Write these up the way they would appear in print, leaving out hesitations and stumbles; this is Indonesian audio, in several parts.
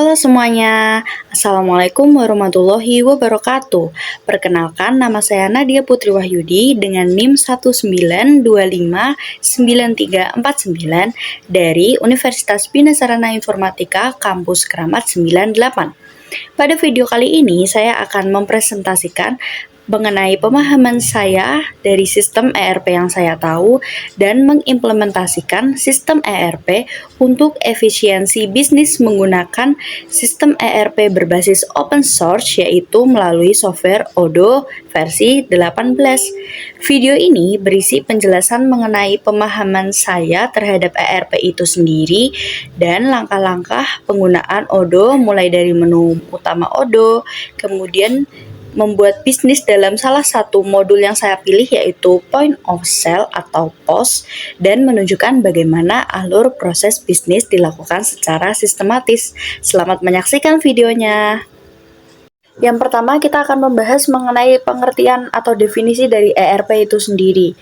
Halo semuanya, Assalamualaikum warahmatullahi wabarakatuh. Perkenalkan, nama saya Nadia Putri Wahyudi dengan NIM 192599349 dari Universitas Bina Sarana Informatika Kampus Keramat 98. Pada video kali ini, saya akan mempresentasikan mengenai pemahaman saya dari sistem ERP yang saya tahu dan mengimplementasikan sistem ERP untuk efisiensi bisnis menggunakan sistem ERP berbasis open source yaitu melalui software Odoo versi 18. Video ini berisi penjelasan mengenai pemahaman saya terhadap ERP itu sendiri dan langkah-langkah penggunaan Odoo mulai dari menu utama Odoo, kemudian membuat bisnis dalam salah satu modul yang saya pilih yaitu Point of Sale atau POS dan menunjukkan bagaimana alur proses bisnis dilakukan secara sistematis. Selamat menyaksikan videonya. Yang pertama kita akan membahas mengenai pengertian atau definisi dari ERP itu sendiri.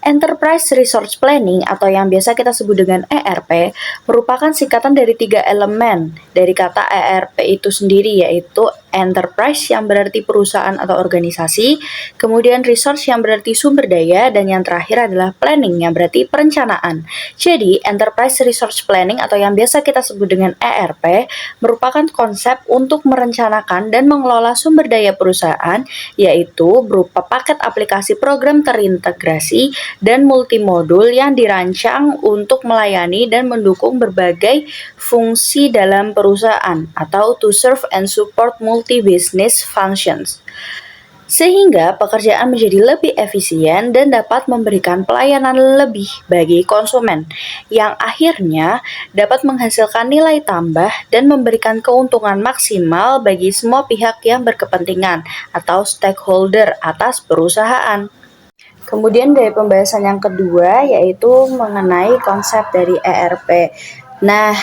Enterprise Resource Planning atau yang biasa kita sebut dengan ERP merupakan singkatan dari 3 elemen dari kata ERP itu sendiri, yaitu Enterprise yang berarti perusahaan atau organisasi, kemudian Resource yang berarti sumber daya, dan yang terakhir adalah Planning yang berarti perencanaan. Jadi Enterprise Resource Planning atau yang biasa kita sebut dengan ERP merupakan konsep untuk merencanakan dan mengelola sumber daya perusahaan, yaitu berupa paket aplikasi program terintegrasi dan multimodul yang dirancang untuk melayani dan mendukung berbagai fungsi dalam perusahaan atau to serve and support multi-business functions, sehingga pekerjaan menjadi lebih efisien dan dapat memberikan pelayanan lebih bagi konsumen, yang akhirnya dapat menghasilkan nilai tambah dan memberikan keuntungan maksimal bagi semua pihak yang berkepentingan atau stakeholder atas perusahaan. Kemudian dari pembahasan yang kedua yaitu mengenai konsep dari ERP. Nah,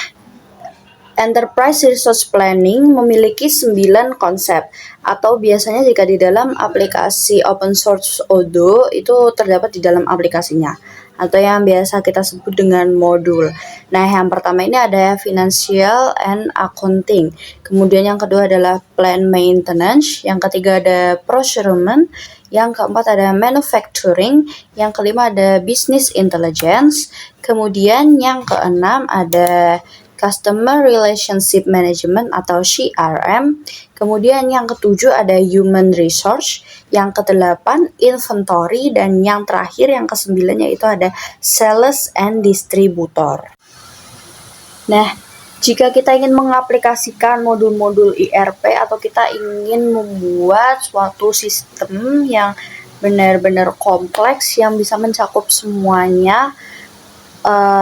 Enterprise Resource Planning memiliki 9 konsep atau biasanya jika di dalam aplikasi open source Odoo itu terdapat di dalam aplikasinya atau yang biasa kita sebut dengan modul. Nah, yang pertama ini ada Financial and Accounting. Kemudian yang kedua adalah Plan Maintenance, yang ketiga ada Procurement, yang keempat ada Manufacturing, yang kelima ada Business Intelligence, kemudian yang keenam ada Customer Relationship Management atau CRM, kemudian yang ketujuh ada Human Resource, yang kedelapan Inventory, dan yang terakhir yang kesembilan yaitu ada Sales and Distributor. Nah, jika kita ingin mengaplikasikan modul-modul ERP atau kita ingin membuat suatu sistem yang benar-benar kompleks yang bisa mencakup semuanya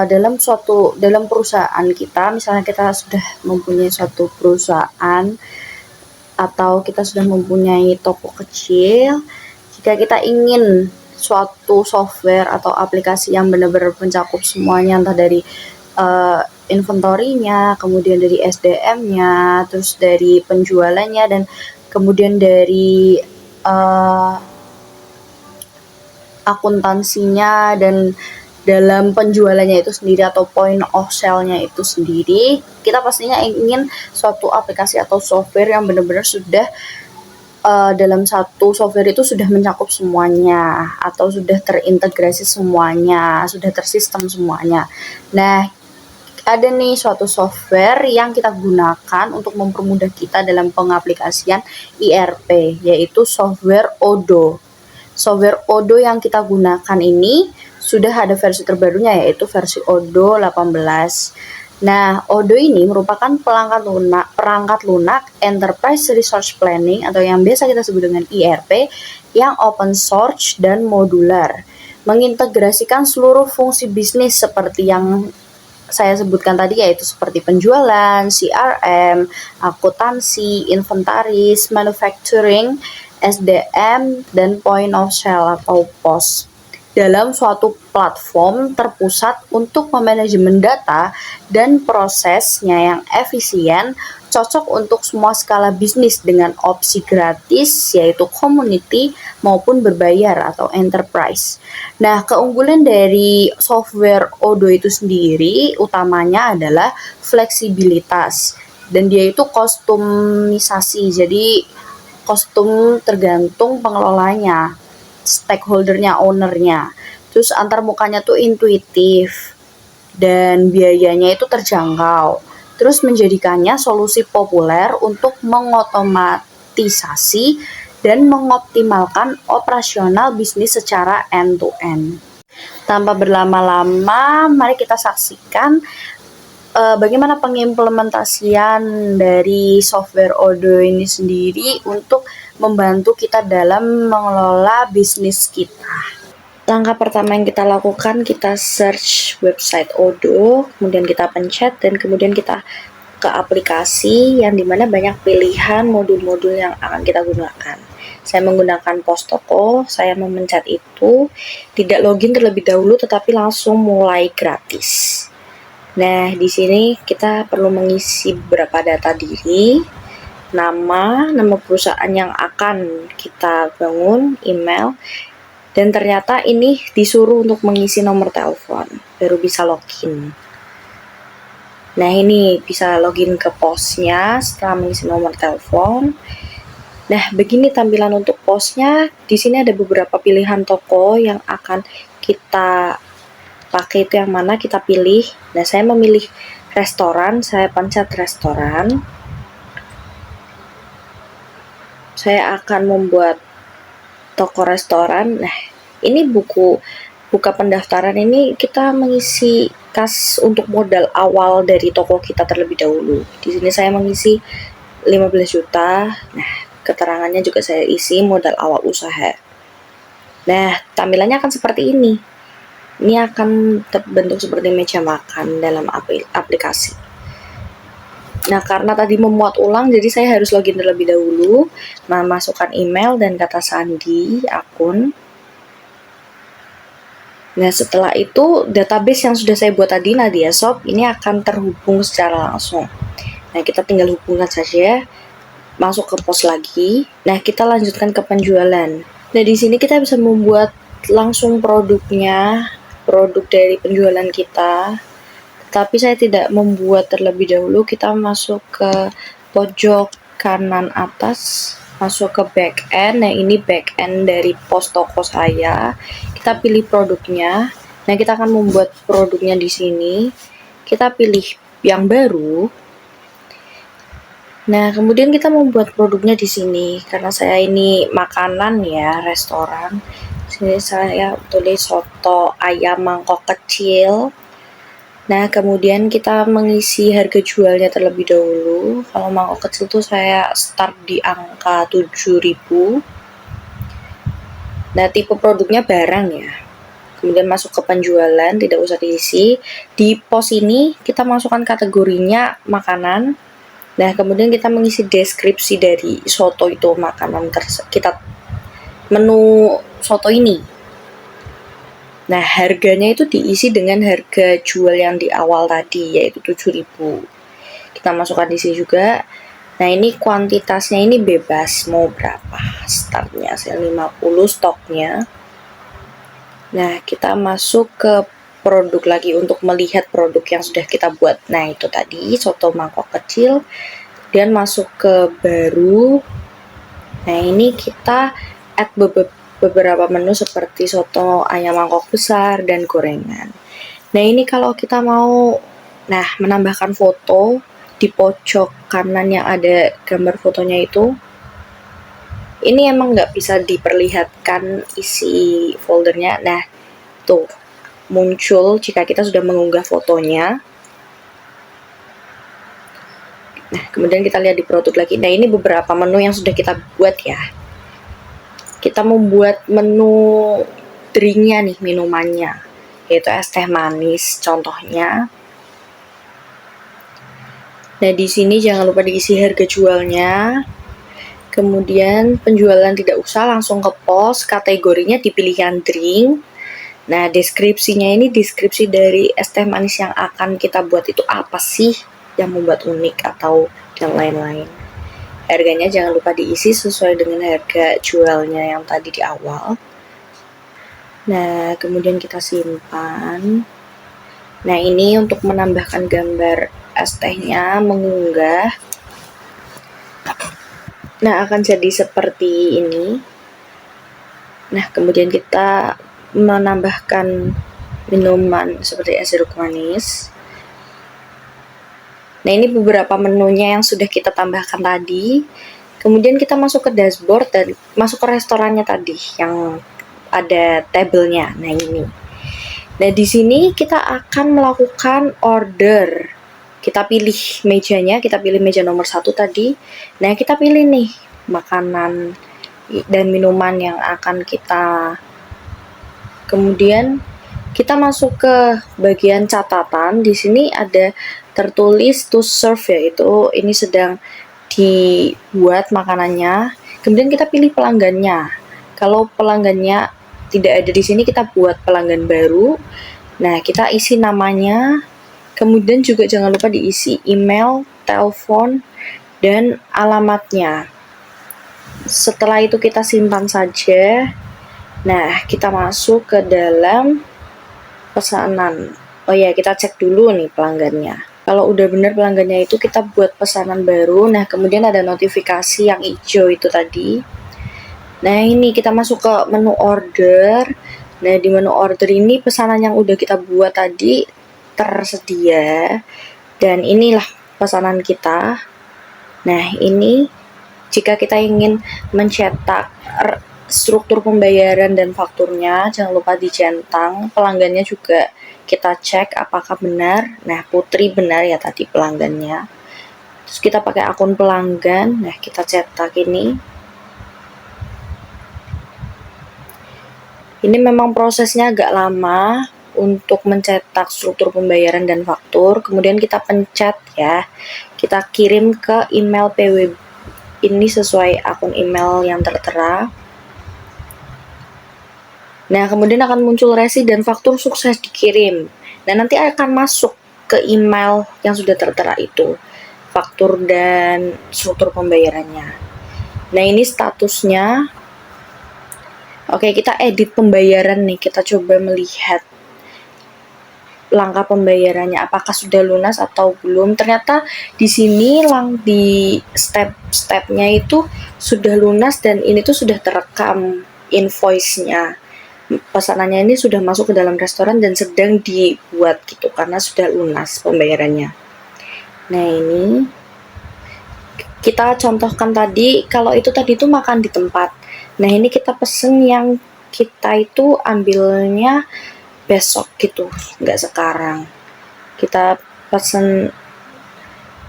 dalam perusahaan kita, misalnya kita sudah mempunyai suatu perusahaan atau kita sudah mempunyai toko kecil, jika kita ingin suatu software atau aplikasi yang benar-benar mencakup semuanya, entah dari inventory-nya, kemudian dari SDM-nya, terus dari penjualannya, dan kemudian dari akuntansinya, dan dalam penjualannya itu sendiri atau point of sale-nya itu sendiri, kita pastinya ingin suatu aplikasi atau software yang benar-benar sudah dalam satu software itu sudah mencakup semuanya atau sudah terintegrasi semuanya, sudah tersistem semuanya. Nah, ada nih suatu software yang kita gunakan untuk mempermudah kita dalam pengaplikasian ERP, yaitu software Odoo. Software Odoo yang kita gunakan ini sudah ada versi terbarunya yaitu versi Odoo 18. Nah, Odoo ini merupakan perangkat lunak Enterprise Resource Planning atau yang biasa kita sebut dengan ERP yang open source dan modular, mengintegrasikan seluruh fungsi bisnis seperti yang saya sebutkan tadi, yaitu seperti penjualan, CRM, akuntansi, inventaris, manufacturing, SDM, dan point of sale atau POS dalam suatu platform terpusat untuk memanajemen data dan prosesnya yang efisien, cocok untuk semua skala bisnis dengan opsi gratis yaitu community maupun berbayar atau enterprise. Nah, keunggulan dari software Odoo itu sendiri utamanya adalah fleksibilitas. Dan dia itu kostumisasi, jadi kostum tergantung pengelolanya, stakeholdernya, ownernya. Terus antar mukanya tuh intuitif dan biayanya itu terjangkau. Terus menjadikannya solusi populer untuk mengotomatisasi dan mengoptimalkan operasional bisnis secara end-to-end. Tanpa berlama-lama, mari kita saksikan bagaimana pengimplementasian dari software Odoo ini sendiri untuk membantu kita dalam mengelola bisnis kita. Langkah pertama yang kita lakukan, kita search website Odoo, kemudian kita pencet, dan kemudian kita ke aplikasi yang dimana banyak pilihan modul-modul yang akan kita gunakan. Saya menggunakan Postoko, saya memencet itu, tidak login terlebih dahulu tetapi langsung mulai gratis. Nah, di sini kita perlu mengisi beberapa data diri, nama perusahaan yang akan kita bangun, email, dan ternyata ini disuruh untuk mengisi nomor telepon, baru bisa login. Nah, ini bisa login ke posnya setelah mengisi nomor telepon. Nah, begini tampilan untuk posnya. Di sini ada beberapa pilihan toko yang akan kita pakai, itu yang mana kita pilih. Nah, saya memilih restoran, saya pencet restoran. Saya akan membuat toko restoran. Nah, ini buka pendaftaran ini kita mengisi kas untuk modal awal dari toko kita terlebih dahulu. Di sini saya mengisi 15 juta. Nah, keterangannya juga saya isi modal awal usaha. Nah, tampilannya akan seperti ini. Ini akan terbentuk seperti meja makan dalam aplikasi. Nah, karena tadi memuat ulang, jadi saya harus login terlebih dahulu, memasukkan email dan kata sandi akun. Nah, setelah itu database yang sudah saya buat tadi, Nadia Shop, ini akan terhubung secara langsung. Nah, kita tinggal hubungkan saja, masuk ke pos lagi. Nah, kita lanjutkan ke penjualan. Nah, di sini kita bisa membuat langsung produknya, produk dari penjualan kita. Tapi saya tidak membuat terlebih dahulu. Kita masuk ke pojok kanan atas, masuk ke back end. Nah, ini back end dari pos toko saya. Kita pilih produknya. Nah, kita akan membuat produknya di sini. Kita pilih yang baru. Nah, kemudian kita membuat produknya di sini. Karena saya ini makanan ya, restoran. Sini saya tulis soto ayam mangkok kecil. Nah, kemudian kita mengisi harga jualnya terlebih dahulu. Kalau mangkok kecil tuh saya start di angka 7.000. Nah, tipe produknya barang ya. Kemudian masuk ke penjualan, tidak usah diisi. Di pos ini kita masukkan kategorinya makanan. Nah, kemudian kita mengisi deskripsi dari soto itu, makanan kita menu soto ini. Nah, harganya itu diisi dengan harga jual yang di awal tadi, yaitu 7.000. Kita masukkan di sini juga. Nah, ini kuantitasnya ini bebas, mau berapa startnya, saya 50 stoknya. Nah, kita masuk ke produk lagi untuk melihat produk yang sudah kita buat. Nah, itu tadi soto mangkok kecil. Dan masuk ke baru. Nah, ini kita add beberapa menu seperti soto ayam mangkok besar dan gorengan. Nah, ini kalau kita mau menambahkan foto di pojok kanan yang ada gambar fotonya itu, ini emang nggak bisa diperlihatkan isi foldernya. Nah, tuh muncul jika kita sudah mengunggah fotonya. Nah, kemudian kita lihat di produk lagi. Nah, ini beberapa menu yang sudah kita buat ya. Kita membuat menu drinknya nih, minumannya, yaitu es teh manis contohnya. Nah, di sini jangan lupa diisi harga jualnya. Kemudian penjualan tidak usah, langsung ke pos, kategorinya dipilihkan drink. Nah, deskripsinya ini deskripsi dari es teh manis yang akan kita buat itu apa sih yang membuat unik atau yang lain-lain. Harganya jangan lupa diisi sesuai dengan harga jualnya yang tadi di awal. Nah, kemudian kita simpan. Nah, ini untuk menambahkan gambar es tehnya mengunggah. Nah, akan jadi seperti ini. Nah, kemudian kita menambahkan minuman seperti es jeruk manis. Nah, ini beberapa menunya yang sudah kita tambahkan tadi. Kemudian kita masuk ke dashboard dan masuk ke restorannya tadi yang ada tabelnya. Nah, ini. Nah, di sini kita akan melakukan order. Kita pilih mejanya, kita pilih meja nomor 1 tadi. Nah, kita pilih nih makanan dan minuman yang akan kita. Kemudian kita masuk ke bagian catatan. Di sini ada tertulis to serve, yaitu ini sedang dibuat makanannya. Kemudian kita pilih pelanggannya. Kalau pelanggannya tidak ada di sini, kita buat pelanggan baru. Nah, kita isi namanya. Kemudian juga jangan lupa diisi email, telepon, dan alamatnya. Setelah itu kita simpan saja. Nah, kita masuk ke dalam pesanan. Oh ya, kita cek dulu nih pelanggannya. Kalau udah benar pelanggannya itu, kita buat pesanan baru. Nah, kemudian ada notifikasi yang hijau itu tadi. Nah, ini kita masuk ke menu order. Nah, di menu order ini pesanan yang udah kita buat tadi tersedia. Dan inilah pesanan kita. Nah, ini jika kita ingin mencetak struktur pembayaran dan fakturnya, jangan lupa dicentang. Pelanggannya juga kita cek apakah benar. Nah, Putri benar ya tadi pelanggannya. Terus kita pakai akun pelanggan. Nah, kita cetak ini. Ini memang prosesnya agak lama untuk mencetak struktur pembayaran dan faktur. Kemudian kita pencet ya. Kita kirim ke email PW. Ini sesuai akun email yang tertera. Nah, kemudian akan muncul resi dan faktur sukses dikirim. Nah, nanti akan masuk ke email yang sudah tertera itu, faktur dan struktur pembayarannya. Nah, ini statusnya. Oke, kita edit pembayaran nih. Kita coba melihat langkah pembayarannya apakah sudah lunas atau belum. Ternyata di sini di step-stepnya itu sudah lunas dan ini tuh sudah terekam invoice-nya. Pesanannya ini sudah masuk ke dalam restoran dan sedang dibuat gitu karena sudah lunas pembayarannya. Nah, ini kita contohkan tadi, kalau itu tadi itu makan di tempat. Nah, ini kita pesen yang kita itu ambilnya besok gitu, nggak sekarang. Kita pesen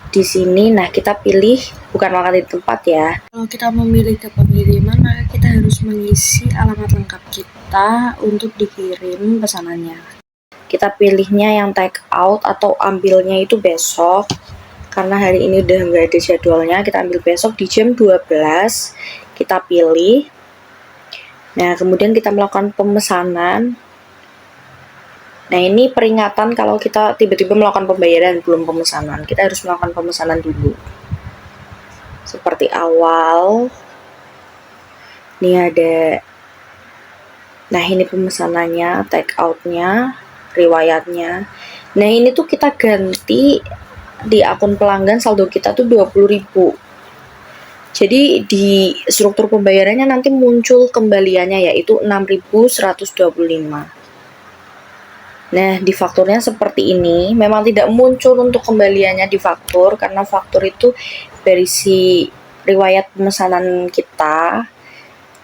di sini. Nah, kita pilih bukan makan di tempat ya. Kalau kita memilih ke pengiriman, maka kita harus mengisi alamat lengkap kita untuk dikirim pesanannya. Kita pilihnya yang take out atau ambilnya itu besok. Karena hari ini udah nggak ada jadwalnya, kita ambil besok di jam 12. Kita pilih. Nah, kemudian kita melakukan pemesanan. Nah, ini peringatan kalau kita tiba-tiba melakukan pembayaran belum pemesanan. Kita harus melakukan pemesanan dulu. Seperti awal. Ini ada. Nah, ini pemesanannya, take out-nya, riwayatnya. Nah, ini tuh kita ganti di akun pelanggan saldo kita tuh 20.000. Jadi di struktur pembayarannya nanti muncul kembaliannya yaitu 6.125. Nah, di fakturnya seperti ini. Memang tidak muncul untuk kembaliannya di faktur karena faktur itu berisi riwayat pemesanan kita.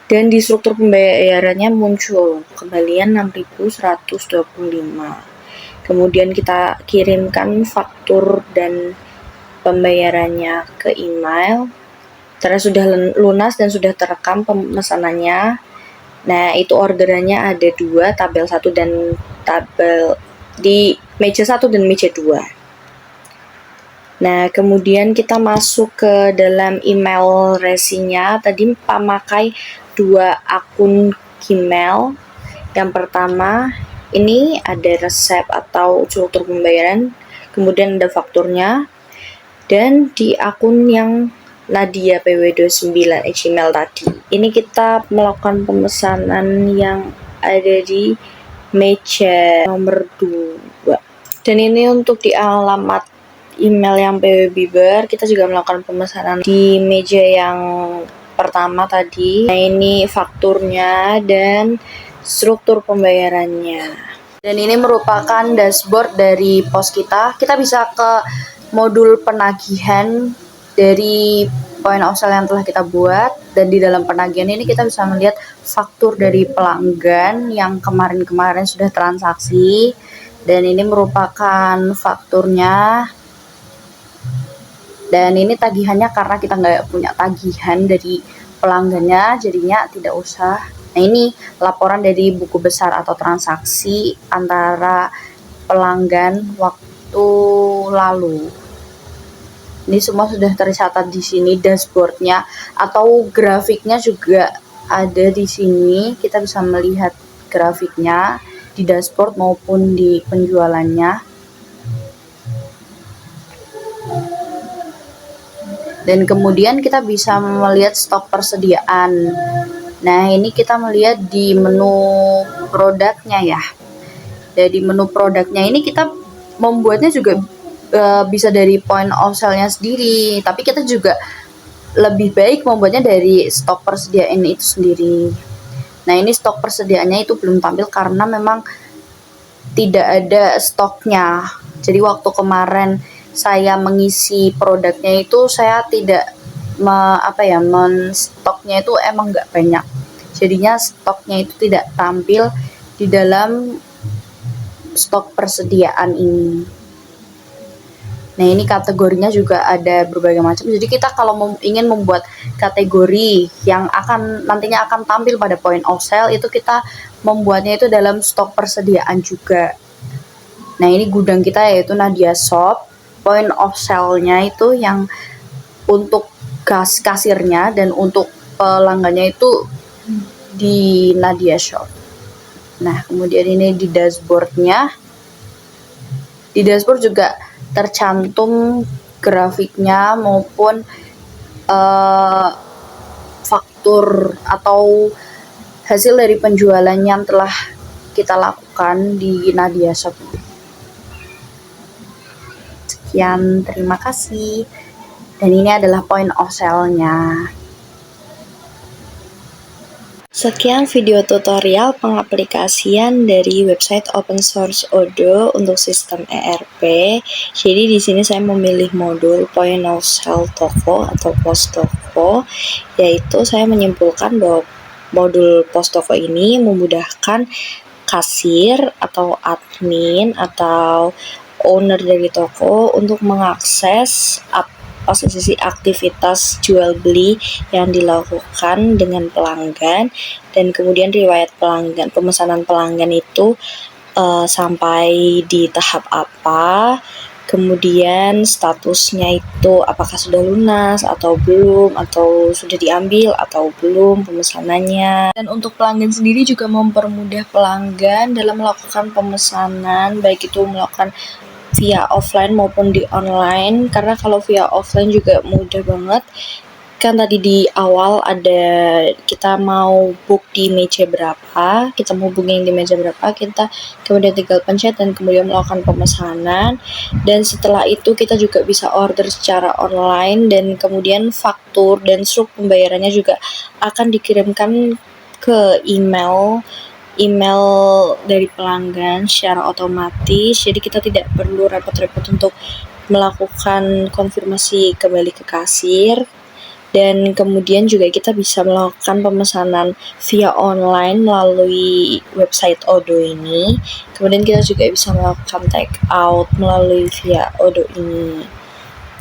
Dan di struktur pembayarannya muncul kembalian 6.125. Kemudian kita kirimkan faktur dan pembayarannya ke email. Ternyata sudah lunas dan sudah terekam pemesanannya. Nah, itu orderannya ada 2, tabel 1 dan tabel di meja 1 dan meja 2. Nah, kemudian kita masuk ke dalam email resinya. Tadi memakai 2 akun Gmail. Yang pertama, ini ada resep atau struktur pembayaran, kemudian ada fakturnya. Dan di akun yang Nadia PW29 Gmail tadi. Ini kita melakukan pemesanan yang ada di meja nomor 2. Dan ini untuk di alamat email yang PW Biber, kita juga melakukan pemesanan di meja yang pertama tadi. Nah, ini fakturnya dan struktur pembayarannya. Dan ini merupakan dashboard dari pos kita. Kita bisa ke modul penagihan dari point of sale yang telah kita buat, dan di dalam penagihan ini kita bisa melihat faktur dari pelanggan yang kemarin-kemarin sudah transaksi, dan ini merupakan fakturnya. Dan ini tagihannya karena kita nggak punya tagihan dari pelanggannya, jadinya tidak usah. Nah, ini laporan dari buku besar atau transaksi antara pelanggan waktu lalu. Ini semua sudah tercatat di sini, dashboardnya atau grafiknya juga ada di sini. Kita bisa melihat grafiknya di dashboard maupun di penjualannya. Dan kemudian kita bisa melihat stok persediaan. Nah, ini kita melihat di menu produknya ya. Jadi menu produknya ini kita membuatnya juga bisa dari point of sale-nya sendiri, tapi kita juga lebih baik membuatnya dari stok persediaan itu sendiri. Nah, ini stok persediaannya itu belum tampil karena memang tidak ada stoknya. Jadi waktu kemarin saya mengisi produknya itu saya tidak stoknya itu emang nggak banyak, jadinya stoknya itu tidak tampil di dalam stok persediaan ini. Nah, ini kategorinya juga ada berbagai macam, jadi kita kalau ingin membuat kategori yang nantinya akan tampil pada point of sale, itu kita membuatnya itu dalam stok persediaan juga. Nah, ini gudang kita yaitu Nadia Shop. Point of sale-nya itu yang untuk kasirnya dan untuk pelanggannya itu di Nadia Shop. Nah, kemudian ini di dashboardnya. Di dashboard juga tercantum grafiknya maupun faktur atau hasil dari penjualan yang telah kita lakukan di Nadia Shop. Sekian, terima kasih. Dan ini adalah point of sale-nya. Sekian video tutorial pengaplikasian dari website open source Odoo untuk sistem ERP. Jadi di sini saya memilih modul point of sale toko atau pos toko, yaitu saya menyimpulkan bahwa modul pos toko ini memudahkan kasir atau admin atau owner dari toko untuk mengakses posisi aktivitas jual beli yang dilakukan dengan pelanggan, dan kemudian riwayat pelanggan, pemesanan pelanggan itu sampai di tahap apa, kemudian statusnya itu apakah sudah lunas atau belum, atau sudah diambil atau belum pemesanannya. Dan untuk pelanggan sendiri juga mempermudah pelanggan dalam melakukan pemesanan, baik itu melakukan via offline maupun di online, karena kalau via offline juga mudah banget. Kan tadi di awal ada kita mau book di meja berapa, kita mau booking di meja berapa, kita kemudian tinggal pencet dan kemudian melakukan pemesanan. Dan setelah itu kita juga bisa order secara online, dan kemudian faktur dan struktur pembayarannya juga akan dikirimkan ke email dari pelanggan secara otomatis. Jadi kita tidak perlu repot-repot untuk melakukan konfirmasi kembali ke kasir. Dan kemudian juga kita bisa melakukan pemesanan via online melalui website Odoo ini. Kemudian kita juga bisa melakukan take out melalui via Odoo ini.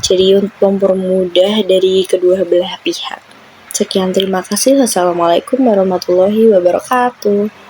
Jadi untuk mempermudah dari kedua belah pihak. Sekian, terima kasih. Wassalamualaikum warahmatullahi wabarakatuh.